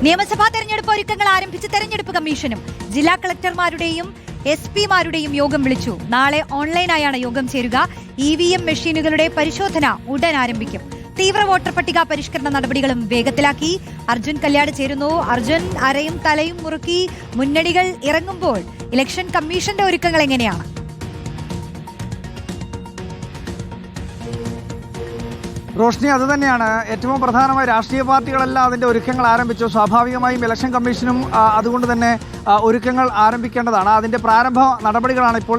നിയമസഭാ തെരഞ്ഞെടുപ്പ് ഒരുക്കങ്ങൾ ആരംഭിച്ച തെരഞ്ഞെടുപ്പ് കമ്മീഷനും ജില്ലാ കളക്ടർമാരുടെയും SP-മാരുടെയും യോഗം വിളിച്ചു. നാളെ ഓൺലൈനായാണ് യോഗം ചേരുക. EVM മെഷീനുകളുടെ പരിശോധന ഉടൻ ആരംഭിക്കും. തീവ്ര വോട്ടർ പട്ടിക പരിഷ്കരണ നടപടികളും വേഗത്തിലാക്കി. അർജുൻ കല്യാട് ചേരുന്നു. അർജുൻ, അരയും തലയും മുറുക്കി മുന്നണികൾ ഇറങ്ങുമ്പോൾ ഇലക്ഷൻ കമ്മീഷന്റെ ഒരുക്കങ്ങൾ എങ്ങനെയാണ്? റോഷ്നി, അത് തന്നെയാണ് ഏറ്റവും പ്രധാനമായി. രാഷ്ട്രീയ പാർട്ടികളെല്ലാം അതിൻ്റെ ഒരുക്കങ്ങൾ ആരംഭിച്ചു. സ്വാഭാവികമായും ഇലക്ഷൻ കമ്മീഷനും അതുകൊണ്ട് തന്നെ ഒരുക്കങ്ങൾ ആരംഭിക്കേണ്ടതാണ്. അതിൻ്റെ പ്രാരംഭ നടപടികളാണ് ഇപ്പോൾ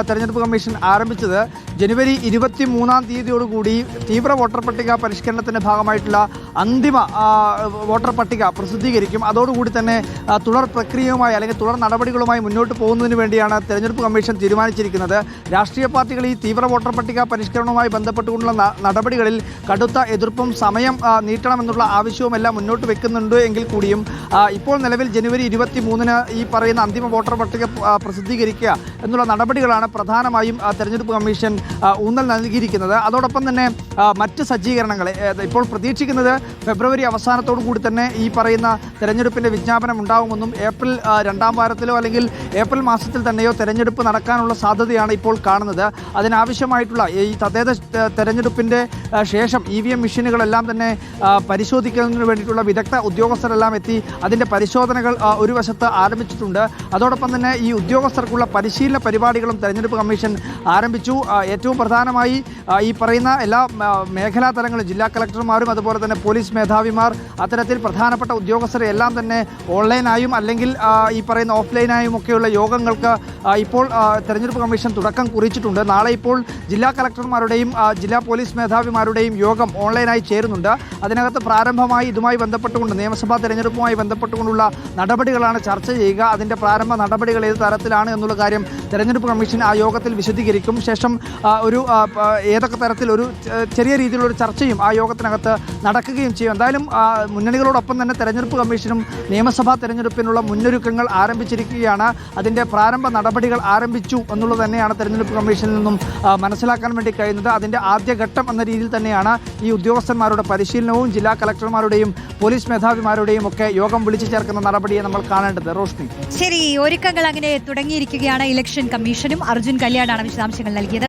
തെരഞ്ഞെടുപ്പ് കമ്മീഷൻ ആരംഭിച്ചത്. ജനുവരി 23-ാം തീയതിയോടുകൂടി തീവ്ര വോട്ടർ പട്ടിക പരിഷ്കരണത്തിൻ്റെ ഭാഗമായിട്ടുള്ള അന്തിമ വോട്ടർ പട്ടിക പ്രസിദ്ധീകരിക്കും. അതോടുകൂടി തന്നെ തുടർ പ്രക്രിയയുമായി അല്ലെങ്കിൽ തുടർ നടപടികളുമായി മുന്നോട്ട് പോകുന്നതിന് വേണ്ടിയാണ് തെരഞ്ഞെടുപ്പ് കമ്മീഷൻ തീരുമാനിച്ചിരിക്കുന്നത്. രാഷ്ട്രീയ പാർട്ടികൾ ഈ തീവ്ര വോട്ടർ പട്ടിക പരിഷ്കരണവുമായി ബന്ധപ്പെട്ടുകൊണ്ടുള്ള നടപടികളിൽ കടുത്ത എതിർപ്പും സമയം നീട്ടണമെന്നുള്ള ആവശ്യവുമെല്ലാം മുന്നോട്ട് വെക്കുന്നുണ്ട് എങ്കിൽ കൂടിയും ഇപ്പോൾ നിലവിൽ ജനുവരി 23-ന് ഈ പറയുന്ന അന്തിമ വോട്ടർ പട്ടിക പ്രസിദ്ധീകരിക്കുക എന്നുള്ള നടപടികളാണ് പ്രധാനമായും തെരഞ്ഞെടുപ്പ് കമ്മീഷൻ ഊന്നൽ നൽകിയിരിക്കുന്നത്. അതോടൊപ്പം തന്നെ മറ്റ് സജ്ജീകരണങ്ങൾ ഇപ്പോൾ പ്രതീക്ഷിക്കുന്നത് ഫെബ്രുവരി അവസാനത്തോടു കൂടി തന്നെ ഈ പറയുന്ന തെരഞ്ഞെടുപ്പിൻ്റെ വിജ്ഞാപനം ഉണ്ടാകുമെന്നും ഏപ്രിൽ 2-ാം വാരത്തിലോ അല്ലെങ്കിൽ ഏപ്രിൽ മാസത്തിൽ തന്നെയോ തെരഞ്ഞെടുപ്പ് നടക്കാനുള്ള സാധ്യതയാണ് ഇപ്പോൾ കാണുന്നത്. അതിനാവശ്യമായിട്ടുള്ള ഈ തദ്ദേശ തെരഞ്ഞെടുപ്പിൻ്റെ ശേഷം EVM മെഷീനുകളെല്ലാം തന്നെ പരിശോധിക്കുന്നതിന് വേണ്ടിയിട്ടുള്ള വിദഗ്ധ ഉദ്യോഗസ്ഥരെല്ലാം എത്തി അതിൻ്റെ പരിശോധനകൾ ഒരു വശത്ത് ആരംഭിച്ചിട്ടുണ്ട്. അതോടൊപ്പം തന്നെ ഈ ഉദ്യോഗസ്ഥർക്കുള്ള പരിശീലന പരിപാടികളും തെരഞ്ഞെടുപ്പ് കമ്മീഷൻ ആരംഭിച്ചു. ഏറ്റവും പ്രധാനമായി ഈ പറയുന്ന എല്ലാ മേഖലാ തലങ്ങളും ജില്ലാ കളക്ടർമാരും അതുപോലെ തന്നെ പോലീസ് മേധാവിമാർ അത്തരത്തിൽ പ്രധാനപ്പെട്ട ഉദ്യോഗസ്ഥരെ എല്ലാം തന്നെ ഓൺലൈനായും അല്ലെങ്കിൽ ഈ പറയുന്ന ഓഫ്ലൈനായും ഒക്കെയുള്ള യോഗങ്ങൾക്ക് ഇപ്പോൾ തെരഞ്ഞെടുപ്പ് കമ്മീഷൻ തുടക്കം കുറിച്ചിട്ടുണ്ട്. നാളെ ഇപ്പോൾ ജില്ലാ കളക്ടർമാരുടെയും ജില്ലാ പോലീസ് മേധാവിമാരുടെയും യോഗം ഓൺലൈനായി ചേരുന്നുണ്ട്. അതിനകത്ത് പ്രാരംഭമായി ഇതുമായി ബന്ധപ്പെട്ടുകൊണ്ട് നിയമസഭാ തെരഞ്ഞെടുപ്പുമായി ബന്ധപ്പെട്ടുകൊണ്ടുള്ള നടപടികളാണ് ചർച്ച ചെയ്യുക. അതിൻ്റെ പ്രാരംഭ നടപടികൾ ഏത് തരത്തിലാണ് എന്നുള്ള കാര്യം തെരഞ്ഞെടുപ്പ് കമ്മീഷൻ ആ യോഗത്തിൽ വിശദീകരിക്കും. ശേഷം ഒരു ഏതൊക്കെ തരത്തിൽ ഒരു ചെറിയ രീതിയിലുള്ള ചർച്ചയും ആ യോഗത്തിനകത്ത് നടക്കുകയും ചെയ്യും. എന്തായാലും മുന്നണികളോടൊപ്പം തന്നെ തെരഞ്ഞെടുപ്പ് കമ്മീഷനും നിയമസഭാ തെരഞ്ഞെടുപ്പിനുള്ള മുന്നൊരുക്കങ്ങൾ ആരംഭിച്ചിരിക്കുകയാണ്. അതിൻ്റെ പ്രാരംഭ നടപടികൾ ആരംഭിച്ചു എന്നുള്ളത് തന്നെയാണ് തെരഞ്ഞെടുപ്പ് കമ്മീഷനിൽ നിന്നും മനസ്സിലാക്കാൻ വേണ്ടി കഴിയുന്നത്. അതിൻ്റെ ആദ്യഘട്ടം എന്ന രീതിയിൽ തന്നെയാണ് ഈ ഉദ്യോഗസ്ഥന്മാരുടെ പരിശീലനവും ജില്ലാ കളക്ടർമാരുടെയും പോലീസ് മേധാവിമാരുടെയും ഒക്കെ യോഗം വിളിച്ചു ചേർക്കുന്ന നടപടിയെ നമ്മൾ കാണേണ്ടത്. റോഷ്നി, ശരി, ഒരുക്കങ്ങൾ അങ്ങനെ തുടങ്ങിയിരിക്കുകയാണ് ഇലക്ഷൻ കമ്മീഷനും. അർജുൻ കല്യാടാണ് വിശദാംശങ്ങൾ നൽകിയത്.